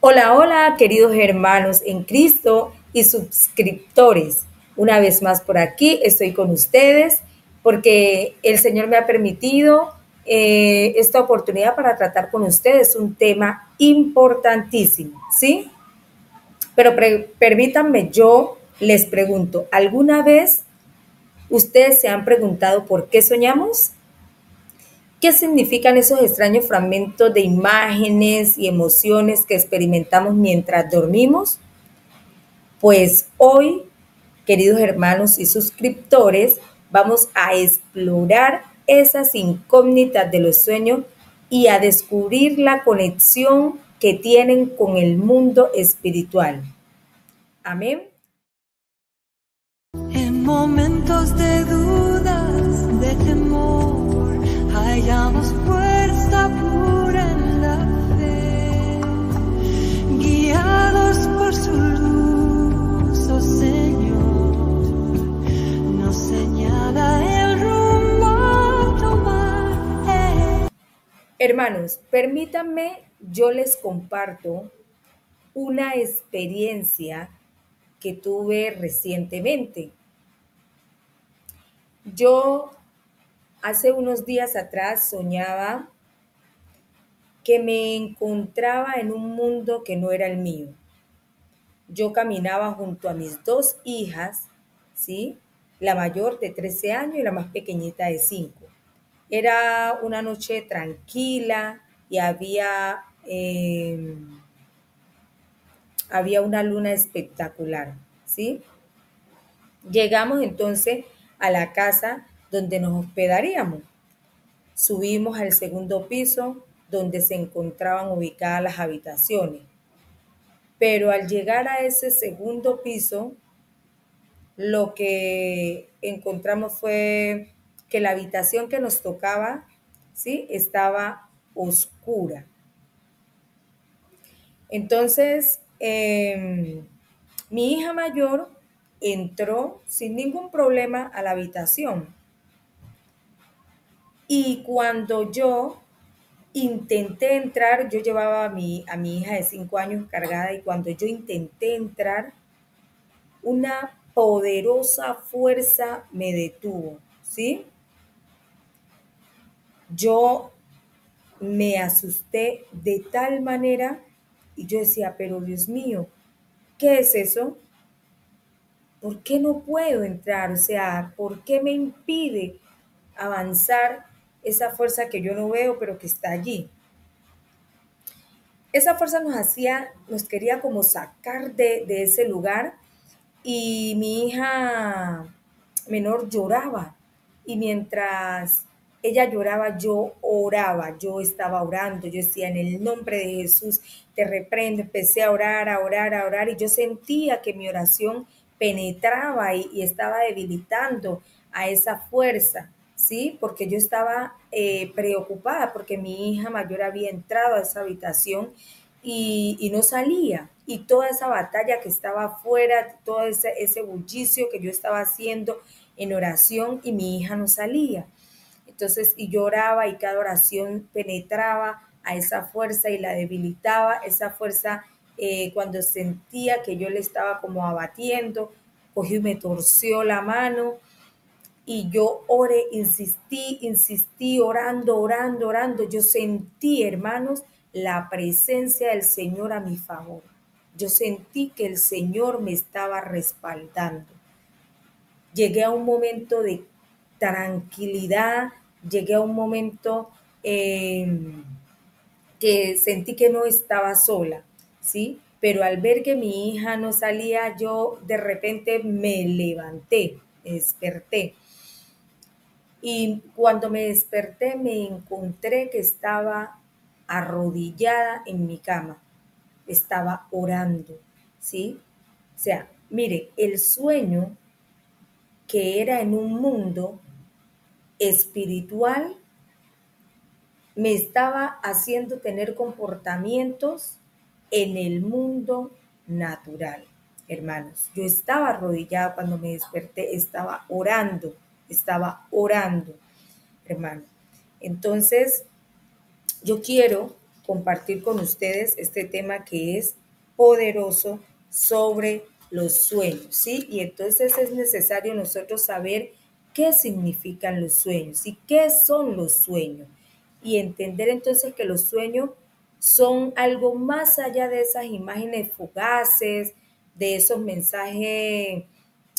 Hola, hola, queridos hermanos en Cristo y suscriptores. Una vez más por aquí estoy con ustedes porque el Señor me ha permitido esta oportunidad para tratar con ustedes un tema importantísimo, ¿sí? Pero permítanme, yo les pregunto, ¿alguna vez ustedes se han preguntado por qué soñamos? ¿Qué significan esos extraños fragmentos de imágenes y emociones que experimentamos mientras dormimos? Pues hoy, queridos hermanos y suscriptores, vamos a explorar esas incógnitas de los sueños y a descubrir la conexión que tienen con el mundo espiritual. Amén. En momentos de dudas, de temor, hallamos fuerza pura en la fe, guiados por su luz, oh Señor, nos señala el rumbo a tomar. Hermanos, permítanme, yo les comparto una experiencia que tuve recientemente. Yo hace unos días atrás soñaba que me encontraba en un mundo que no era el mío. Yo caminaba junto a mis dos hijas, ¿sí? La mayor de 13 años y la más pequeñita de 5. Era una noche tranquila y había una luna espectacular, ¿sí? Llegamos entonces a la casa donde nos hospedaríamos. Subimos al segundo piso donde se encontraban ubicadas las habitaciones. Pero al llegar a ese segundo piso, lo que encontramos fue que la habitación que nos tocaba, ¿sí? Estaba oscura. Entonces, mi hija mayor entró sin ningún problema a la habitación. Y cuando yo intenté entrar, yo llevaba a mi hija de 5 años cargada y cuando yo intenté entrar, una poderosa fuerza me detuvo, ¿sí? Yo me asusté de tal manera y yo decía, pero Dios mío, ¿qué es eso? ¿Por qué no puedo entrar? O sea, ¿por qué me impide avanzar esa fuerza que yo no veo, pero que está allí? Esa fuerza nos quería como sacar de ese lugar y mi hija menor lloraba y mientras ella lloraba yo oraba, yo estaba orando, yo decía en el nombre de Jesús te reprendo, empecé a orar, a orar, a orar y yo sentía que mi oración penetraba y estaba debilitando a esa fuerza, ¿sí? Porque yo estaba preocupada porque mi hija mayor había entrado a esa habitación y no salía. Y toda esa batalla que estaba afuera, todo ese bullicio que yo estaba haciendo en oración y mi hija no salía. Entonces, y lloraba y cada oración penetraba a esa fuerza y la debilitaba. Esa fuerza, cuando sentía que yo le estaba como abatiendo, cogió y me torció la mano y yo oré, insistí, orando, orando, orando. Yo sentí, hermanos, la presencia del Señor a mi favor. Yo sentí que el Señor me estaba respaldando. Llegué a un momento de tranquilidad, llegué a un momento que sentí que no estaba sola, ¿sí? Pero al ver que mi hija no salía, yo de repente me levanté, me desperté. Y cuando me desperté me encontré que estaba arrodillada en mi cama, estaba orando, ¿sí? O sea, mire, el sueño que era en un mundo espiritual me estaba haciendo tener comportamientos en el mundo natural, hermanos. Yo estaba arrodillada cuando me desperté, estaba orando, hermano. Entonces, yo quiero compartir con ustedes este tema que es poderoso sobre los sueños, ¿sí? Y entonces es necesario nosotros saber qué significan los sueños y qué son los sueños. Y entender entonces que los sueños son algo más allá de esas imágenes fugaces, de esos mensajes,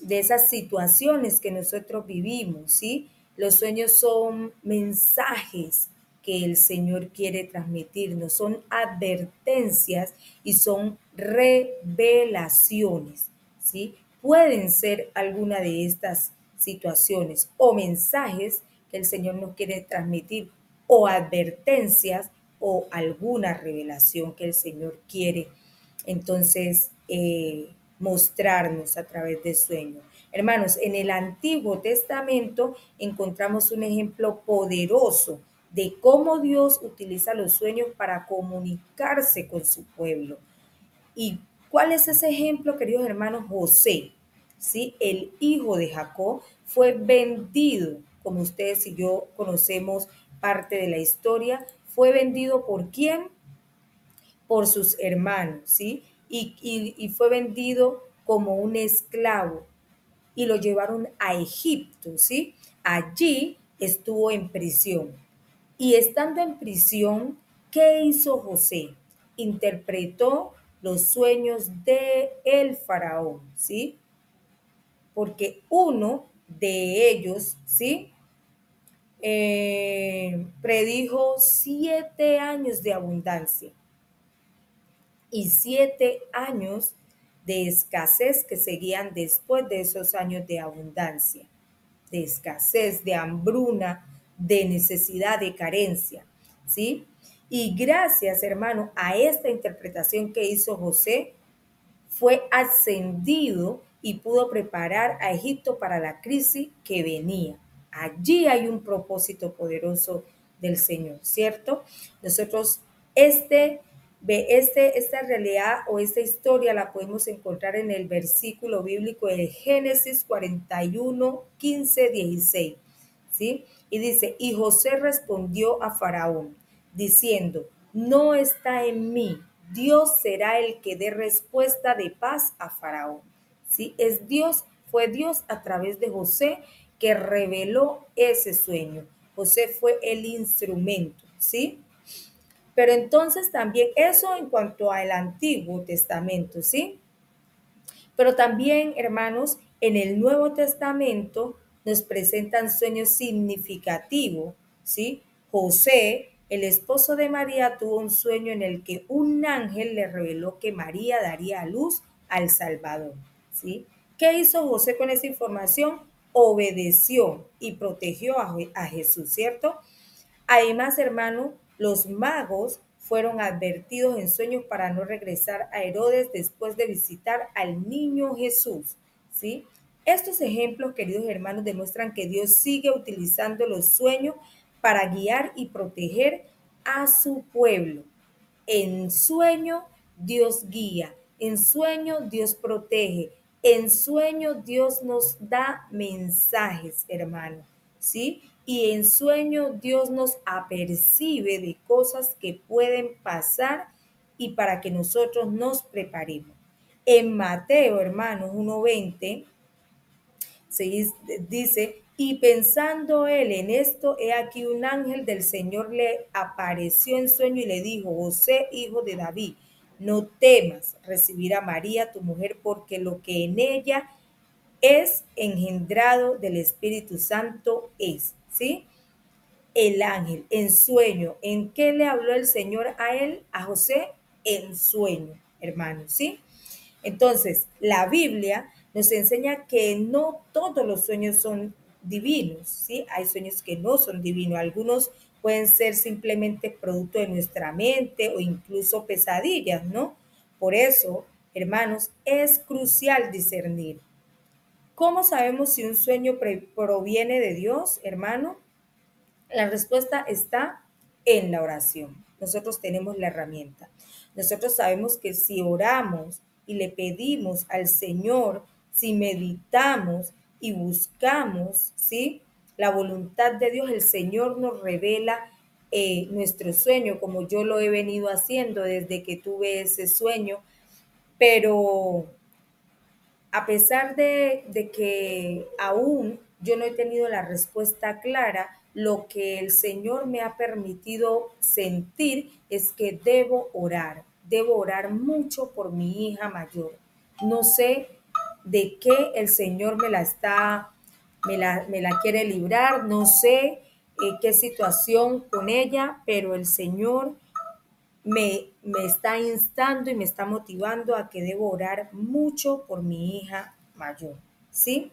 de esas situaciones que nosotros vivimos, ¿sí? Los sueños son mensajes que el Señor quiere transmitirnos, son advertencias y son revelaciones, ¿sí? Pueden ser alguna de estas situaciones o mensajes que el Señor nos quiere transmitir o advertencias o alguna revelación que el Señor quiere entonces mostrarnos a través de sueños. Hermanos, en el Antiguo Testamento encontramos un ejemplo poderoso de cómo Dios utiliza los sueños para comunicarse con su pueblo. ¿Y cuál es ese ejemplo, queridos hermanos? José, ¿sí? El hijo de Jacob fue vendido, como ustedes y yo conocemos parte de la historia, fue vendido ¿por quién? Por sus hermanos, ¿sí? Y fue vendido como un esclavo y lo llevaron a Egipto, ¿sí? Allí estuvo en prisión. Y estando en prisión, ¿qué hizo José? Interpretó los sueños de el faraón, ¿sí? Porque uno de ellos, ¿sí? Predijo 7 años de abundancia y 7 años de escasez que seguían después de esos años de abundancia, de escasez, de hambruna, de necesidad, de carencia, ¿sí? Y gracias, hermano, a esta interpretación que hizo José, fue ascendido y pudo preparar a Egipto para la crisis que venía. Allí hay un propósito poderoso del Señor, ¿cierto? Nosotros esta realidad o esta historia la podemos encontrar en el versículo bíblico de Génesis 41, 15, 16, ¿sí? Y dice, y José respondió a Faraón, diciendo, no está en mí, Dios será el que dé respuesta de paz a Faraón. ¿Sí? Es Dios, fue Dios a través de José que reveló ese sueño. José fue el instrumento, ¿sí? Pero entonces también eso en cuanto al Antiguo Testamento, ¿sí? Pero también, hermanos, en el Nuevo Testamento nos presentan sueños significativos, ¿sí? José, el esposo de María, tuvo un sueño en el que un ángel le reveló que María daría a luz al Salvador, ¿sí? ¿Qué hizo José con esa información? Obedeció y protegió a Jesús, ¿cierto? Además, hermano, los magos fueron advertidos en sueños para no regresar a Herodes después de visitar al niño Jesús, ¿sí? Estos ejemplos, queridos hermanos, demuestran que Dios sigue utilizando los sueños para guiar y proteger a su pueblo. En sueño Dios guía, en sueño Dios protege, en sueño Dios nos da mensajes, hermano, ¿sí? Y en sueño Dios nos apercibe de cosas que pueden pasar y para que nosotros nos preparemos. En Mateo, hermanos, 1:20 se dice, y pensando él en esto, he aquí un ángel del Señor le apareció en sueño y le dijo, José, hijo de David, no temas recibir a María, tu mujer, porque lo que en ella es engendrado del Espíritu Santo es, ¿sí? El ángel en sueño. ¿En qué le habló el Señor a él, a José? En sueño, hermanos, ¿sí? Entonces, la Biblia nos enseña que no todos los sueños son divinos, ¿sí? Hay sueños que no son divinos, algunos pueden ser simplemente producto de nuestra mente o incluso pesadillas, ¿no? Por eso, hermanos, es crucial discernir. ¿Cómo sabemos si un sueño proviene de Dios, hermano? La respuesta está en la oración. Nosotros tenemos la herramienta. Nosotros sabemos que si oramos y le pedimos al Señor, si meditamos y buscamos, ¿sí? La voluntad de Dios, el Señor nos revela nuestro sueño, como yo lo he venido haciendo desde que tuve ese sueño, pero a pesar de que aún yo no he tenido la respuesta clara, lo que el Señor me ha permitido sentir es que debo orar mucho por mi hija mayor. No sé de qué el Señor me la quiere librar, no sé qué situación con ella, pero el Señor me está instando y me está motivando a que debo orar mucho por mi hija mayor, ¿sí?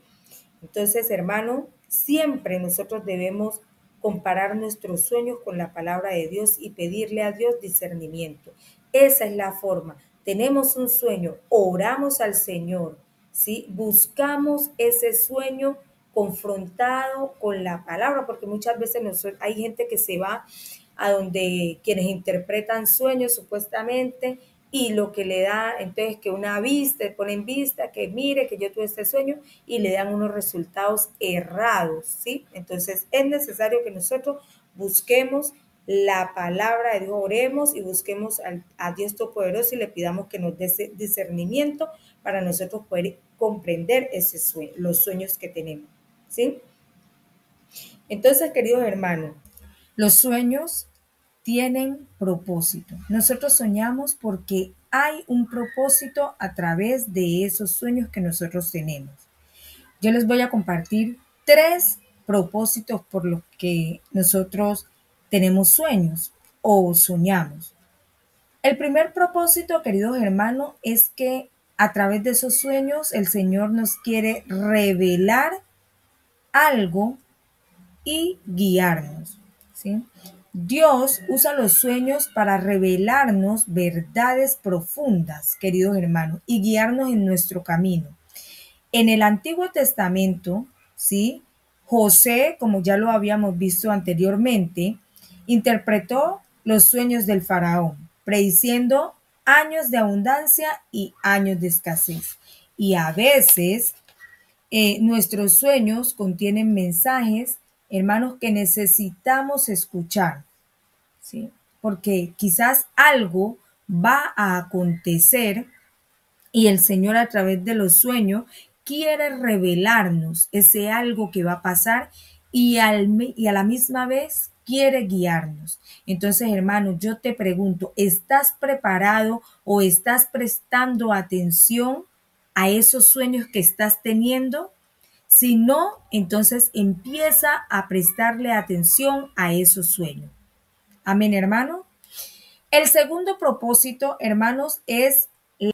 Entonces, hermano, siempre nosotros debemos comparar nuestros sueños con la palabra de Dios y pedirle a Dios discernimiento. Esa es la forma. Tenemos un sueño, oramos al Señor, ¿sí? Buscamos ese sueño confrontado con la palabra, porque muchas veces hay gente que se va a donde quienes interpretan sueños supuestamente y lo que le da, entonces que una vista, ponen vista, que mire que yo tuve este sueño y le dan unos resultados errados, ¿sí? Entonces es necesario que nosotros busquemos la palabra de Dios, oremos y busquemos a Dios Todopoderoso y le pidamos que nos dé ese discernimiento para nosotros poder comprender ese sueño, los sueños que tenemos, ¿sí? Entonces, queridos hermanos, los sueños tienen propósito. Nosotros soñamos porque hay un propósito a través de esos sueños que nosotros tenemos. Yo les voy a compartir 3 propósitos por los que nosotros tenemos sueños o soñamos. El primer propósito, queridos hermanos, es que a través de esos sueños el Señor nos quiere revelar algo y guiarnos, ¿sí? Dios usa los sueños para revelarnos verdades profundas, queridos hermanos, y guiarnos en nuestro camino. En el Antiguo Testamento, ¿sí? José, como ya lo habíamos visto anteriormente, interpretó los sueños del faraón, prediciendo años de abundancia y años de escasez. Y a veces nuestros sueños contienen mensajes, hermanos, que necesitamos escuchar, ¿sí? Porque quizás algo va a acontecer y el Señor a través de los sueños quiere revelarnos ese algo que va a pasar y a la misma vez quiere guiarnos. Entonces, hermano, yo te pregunto, ¿estás preparado o estás prestando atención a esos sueños que estás teniendo? Si no, entonces empieza a prestarle atención a esos sueños. Amén, hermano. El segundo propósito, hermanos, es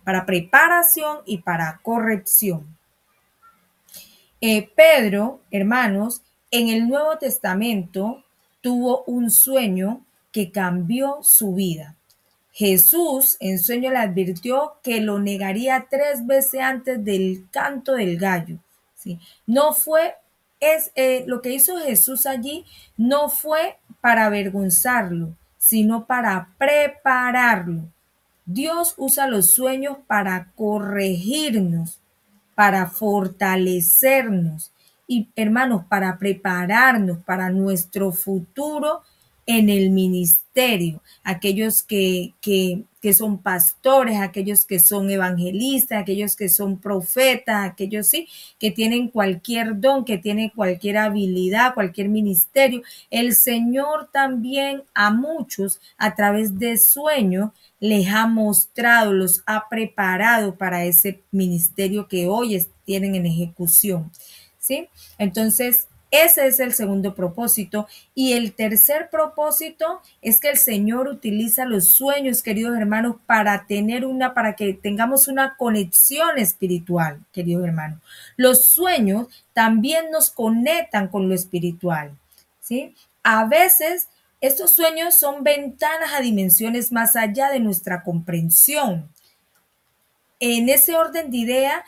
para preparación y para corrección. Pedro, hermanos, en el Nuevo Testamento tuvo un sueño que cambió su vida. Jesús en sueño le advirtió que lo negaría 3 veces antes del canto del gallo, ¿sí? No fue, lo que hizo Jesús allí no fue para avergonzarlo, sino para prepararlo. Dios usa los sueños para corregirnos, para fortalecernos y, hermanos, para prepararnos para nuestro futuro en el ministerio. Aquellos que son pastores, aquellos que son evangelistas, aquellos que son profetas, aquellos sí, que tienen cualquier don, que tienen cualquier habilidad, cualquier ministerio. El Señor también a muchos a través de sueños les ha mostrado, los ha preparado para ese ministerio que hoy tienen en ejecución, ¿sí? Entonces, ese es el segundo propósito. Y el tercer propósito es que el Señor utiliza los sueños, queridos hermanos, para que tengamos una conexión espiritual, queridos hermanos. Los sueños también nos conectan con lo espiritual, ¿sí? A veces estos sueños son ventanas a dimensiones más allá de nuestra comprensión. En ese orden de idea,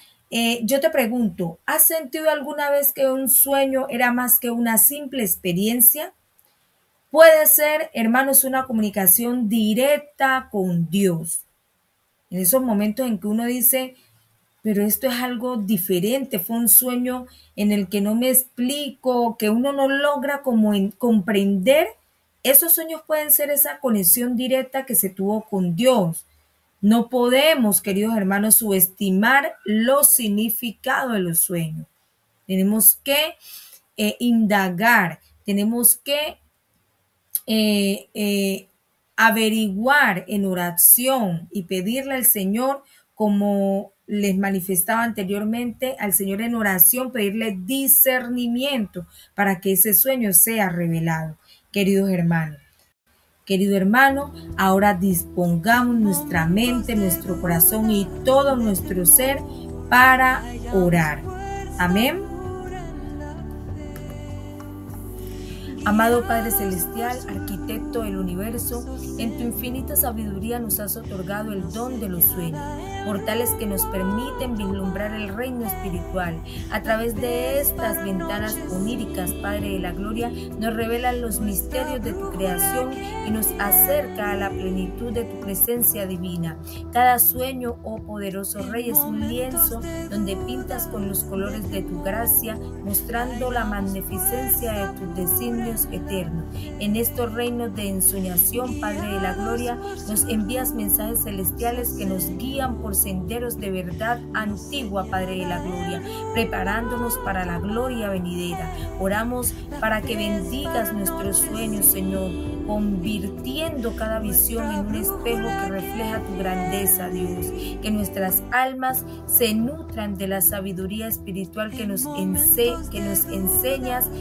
yo te pregunto, ¿has sentido alguna vez que un sueño era más que una simple experiencia? Puede ser, hermanos, una comunicación directa con Dios. En esos momentos en que uno dice, pero esto es algo diferente, fue un sueño en el que no me explico, que uno no logra como comprender Esos sueños pueden ser esa conexión directa que se tuvo con Dios. No podemos, queridos hermanos, subestimar los significados de los sueños. Tenemos que indagar, tenemos que averiguar en oración y pedirle al Señor, como les manifestaba anteriormente, al Señor en oración, pedirle discernimiento para que ese sueño sea revelado. Queridos hermanos, querido hermano, ahora dispongamos nuestra mente, nuestro corazón y todo nuestro ser para orar. Amén. Amado Padre Celestial, arquitecto del universo, en tu infinita sabiduría nos has otorgado el don de los sueños, portales que nos permiten vislumbrar el reino espiritual. A través de estas ventanas oníricas, Padre de la Gloria, nos revelan los misterios de tu creación y nos acerca a la plenitud de tu presencia divina. Cada sueño, oh poderoso Rey, es un lienzo donde pintas con los colores de tu gracia, mostrando la magnificencia de tus designios eterno. En estos reinos de ensoñación, Padre de la Gloria, nos envías mensajes celestiales que nos guían por senderos de verdad antigua, Padre de la Gloria, preparándonos para la gloria venidera. Oramos para que bendigas nuestros sueños, Señor, convirtiendo cada visión en un espejo que refleja tu grandeza, Dios. Que nuestras almas se nutran de la sabiduría espiritual que nos enseñas,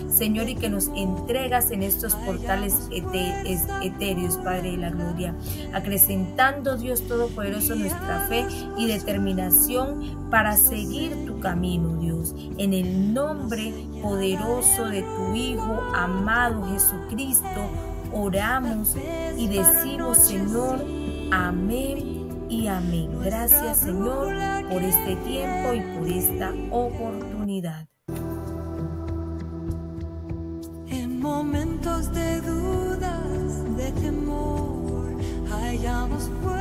Señor, y que nos entregas en estos portales etéreos, Padre de la Gloria, acrecentando, Dios Todopoderoso, nuestra fe y determinación para seguir tu camino, Dios. En el nombre poderoso de tu Hijo amado Jesucristo, oramos y decimos, Señor, amén y amén. Gracias, Señor, por este tiempo y por esta oportunidad. En momentos de dudas, de temor, hallamos fuerza.